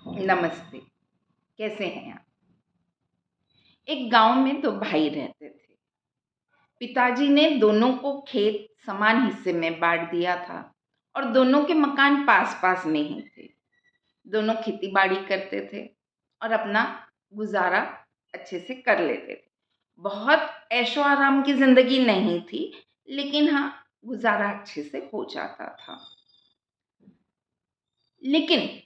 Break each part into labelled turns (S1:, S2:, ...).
S1: नमस्ते, कैसे हैं आप? एक गांव में दो भाई रहते थे। पिताजी ने दोनों को खेत समान हिस्से में बांट दिया था और दोनों के मकान पास-पास में ही थे। दोनों खेती-बाड़ी करते थे और अपना गुज़ारा अच्छे से कर लेते थे। बहुत ऐशो-आराम की ज़िंदगी नहीं थी, लेकिन हाँ, गुज़ारा अच्छे से हो जाता था। लेकिन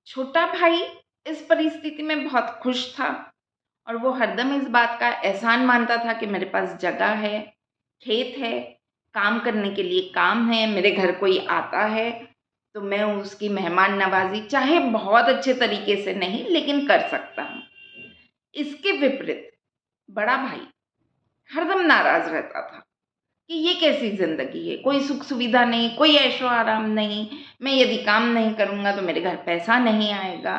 S1: छोटा भाई इस परिस्थिति में बहुत खुश था और वो हरदम इस बात का एहसान मानता था कि मेरे पास जगह है, खेत है, काम करने के लिए काम है, मेरे घर कोई आता है तो मैं उसकी मेहमान नवाज़ी चाहे बहुत अच्छे तरीके से नहीं लेकिन कर सकता हूँ। इसके विपरीत बड़ा भाई हरदम नाराज़ रहता था कि ये कैसी ज़िंदगी है, कोई सुख-सुविधा नहीं, कोई ऐशो-आराम नहीं, मैं यदि काम नहीं करूँगा तो मेरे घर पैसा नहीं आएगा।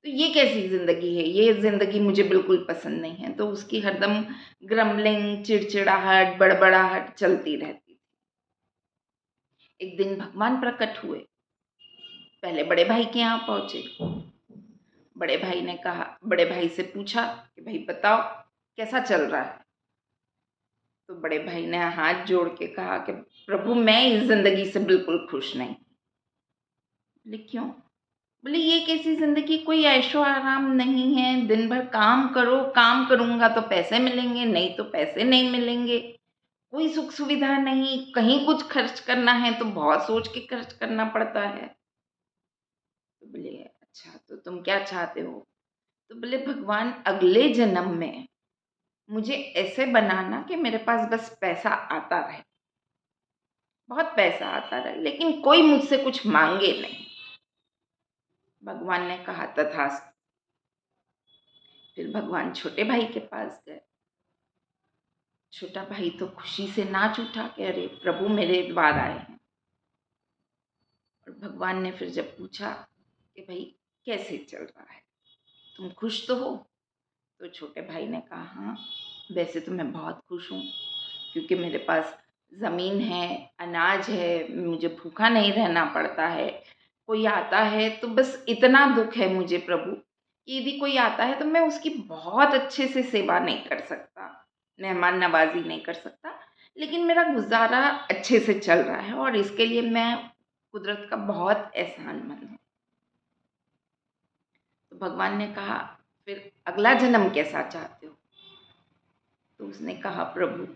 S1: तो ये कैसी ज़िंदगी है? ये ज़िंदगी मुझे बिल्कुल पसंद नहीं है। तो उसकी हरदम ग्रम्बलिंग, चिड़चिड़ाहट, बड़बड़ाहट चलती रहती थी। एक दिन भगवान प्रकट हुए, पहले बड़े भाई के यहाँ पहुँचे। बड़े भाई से पूछा कि भई बताओ कैसा चल रहा है? तो बड़े भाई ने हाथ जोड़ के कहा कि प्रभु मैं इस ज़िंदगी से बिल्कुल खुश नहीं। बोले क्यों? बोले ये कैसी ज़िंदगी, कोई ऐशो-आराम नहीं है, दिन भर काम करो, काम करूँगा तो पैसे मिलेंगे, नहीं तो पैसे नहीं मिलेंगे। कोई सुख-सुविधा नहीं, कहीं कुछ खर्च करना है तो बहुत सोच के खर्च करना पड़ता है। तो बोले अच्छा तो तुम क्या चाहते हो? तो बोले भगवान अगले जन्म में मुझे ऐसे बनाना कि मेरे पास बस पैसा आता रहे, बहुत पैसा आता रहे, लेकिन कोई मुझसे कुछ माँगे नहीं। भगवान ने कहा तथास्तु। फिर भगवान छोटे भाई के पास गए। छोटा भाई तो खुशी से नाच उठा कि अरे प्रभु मेरे द्वार आए हैं। और भगवान ने फिर जब पूछा कि भाई कैसे चल रहा है, तुम खुश तो हो? तो छोटे भाई ने कहा हाँ, वैसे तो मैं बहुत खुश हूँ क्योंकि मेरे पास ज़मीन है, अनाज है, मुझे भूखा नहीं रहना पड़ता है। कोई आता है तो बस इतना दुःख है मुझे प्रभु कि यदि कोई आता है तो मैं उसकी बहुत अच्छे से सेवा नहीं कर सकता, मेहमान नवाज़ी नहीं कर सकता, लेकिन मेरा गुज़ारा अच्छे से चल रहा है और इसके लिए मैं कुदरत का बहुत एहसानमंद हूँ। तो भगवान ने कहा फिर अगला जन्म कैसा चाहते हो? तो उसने कहा प्रभु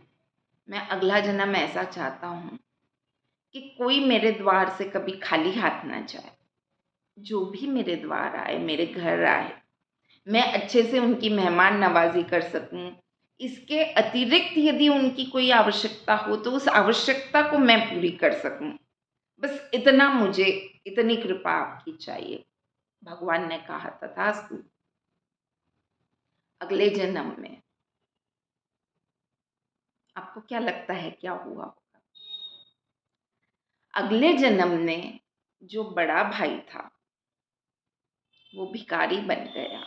S1: मैं अगला जन्म ऐसा चाहता हूँ कि कोई मेरे द्वार से कभी खाली हाथ ना जाए। जो भी मेरे द्वार आए, मेरे घर आए, मैं अच्छे से उनकी मेहमान नवाज़ी कर सकूँ। इसके अतिरिक्त यदि उनकी कोई आवश्यकता हो तो उस आवश्यकता को मैं पूरी कर सकूँ। बस इतना मुझे इतनी कृपा आपकी चाहिए। भगवान ने कहा तथास्तु। अगले जन्म में आपको क्या लगता है क्या हुआ होगा? अगले जन्म में जो बड़ा भाई था वो भिखारी बन गया।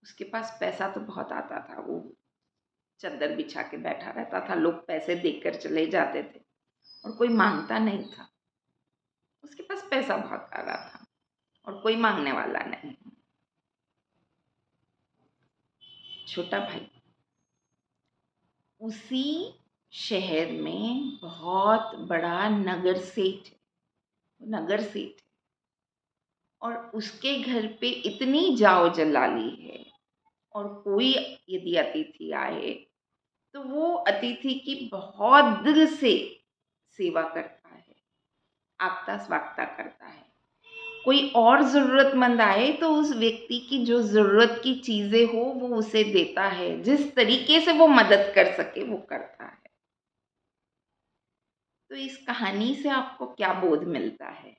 S1: उसके पास पैसा तो बहुत आता था, वो चद्दर बिछा के बैठा रहता था, लोग पैसे देकर चले जाते थे और कोई मांगता नहीं था। उसके पास पैसा बहुत आ रहा था और कोई मांगने वाला नहीं। छोटा भाई उसी शहर में बहुत बड़ा नगर सेठ है और उसके घर पे इतनी जाओ जलाली है और कोई यदि अतिथि आए तो वो अतिथि की बहुत दिल से सेवा करता है, आगता स्वागता करता है। कोई और ज़रूरतमंद आए तो उस व्यक्ति की जो ज़रूरत की चीज़ें हो वो उसे देता है, जिस तरीके से वो मदद कर सके वो करता है। तो इस कहानी से आपको क्या बोध मिलता है?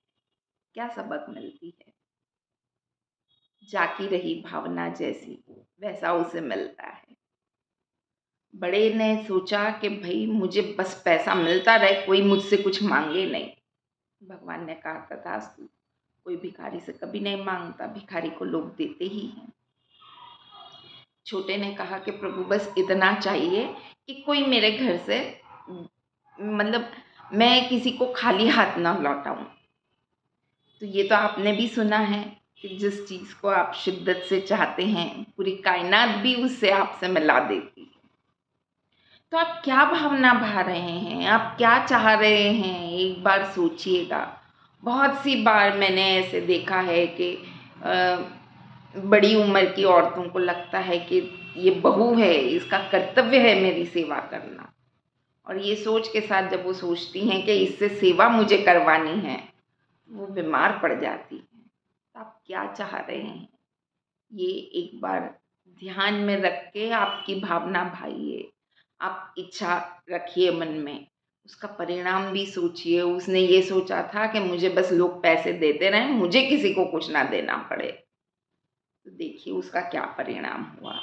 S1: क्या सबक मिलती है? जाकी रही भावना जैसी वैसा उसे मिलता है। बड़े ने सोचा कि भई मुझे बस पैसा मिलता रहे, कोई मुझसे कुछ माँगे नहीं। भगवान ने कहा तथास्तु। कोई भिखारी से कभी नहीं माँगता, भिखारी को लोग देते ही हैं। छोटे ने कहा कि प्रभु बस इतना चाहिए कि कोई मेरे घर से मतलब मैं किसी को खाली हाथ ना लौटाऊँ। तो ये तो आपने भी सुना है कि जिस चीज़ को आप शिद्दत से चाहते हैं पूरी कायनात भी उससे आपसे मिला देती है। तो आप क्या भावना भा रहे हैं, आप क्या चाह रहे हैं, एक बार सोचिएगा। बहुत सी बार मैंने ऐसे देखा है कि बड़ी उम्र की औरतों को लगता है कि ये बहू है, इसका कर्तव्य है मेरी सेवा करना, और ये सोच के साथ जब वो सोचती हैं कि इससे सेवा मुझे करवानी है, वो बीमार पड़ जाती हैं। तो आप क्या चाह रहे हैं, ये एक बार ध्यान में रख के आपकी भावना भाइये, आप इच्छा रखिए मन में, उसका परिणाम भी सोचिए। उसने ये सोचा था कि मुझे बस लोग पैसे देते रहें, मुझे किसी को कुछ ना देना पड़े, तो देखिए उसका क्या परिणाम हुआ।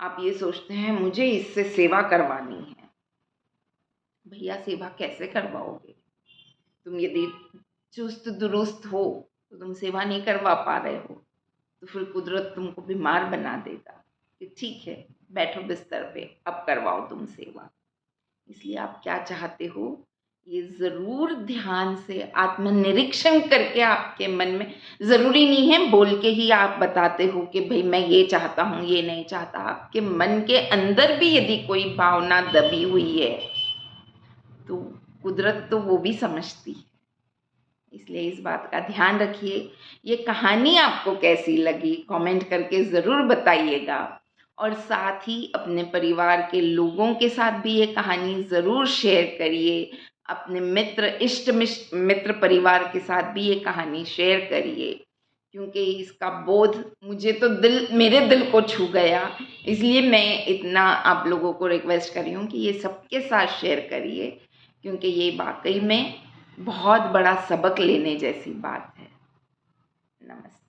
S1: आप ये सोचते हैं मुझे इससे सेवा करवानी है, भैया सेवा कैसे करवाओगे? तुम यदि चुस्त दुरुस्त हो तो तुम सेवा नहीं करवा पा रहे हो, तो फिर कुदरत तुमको बीमार बना देगा कि ठीक है बैठो बिस्तर पे, अब करवाओ तुम सेवा। इसलिए आप क्या चाहते हो ये ज़रूर ध्यान से आत्मनिरीक्षण करके आपके मन में, ज़रूरी नहीं है बोल के ही आप बताते हो कि भाई मैं ये चाहता हूँ ये नहीं चाहता, आपके मन के अंदर भी यदि कोई भावना दबी हुई है तो कुदरत तो वो भी समझती है। इसलिए इस बात का ध्यान रखिए। ये कहानी आपको कैसी लगी कमेंट करके ज़रूर बताइएगा, और साथ ही अपने परिवार के लोगों के साथ भी ये कहानी ज़रूर शेयर करिए। अपने मित्र, इष्ट मित्र परिवार के साथ भी ये कहानी शेयर करिए, क्योंकि इसका बोध मुझे तो मेरे दिल को छू गया। इसलिए मैं इतना आप लोगों को रिक्वेस्ट कर रही हूँ कि ये सबके साथ शेयर करिए, क्योंकि ये वाकई में बहुत बड़ा सबक लेने जैसी बात है। नमस्ते।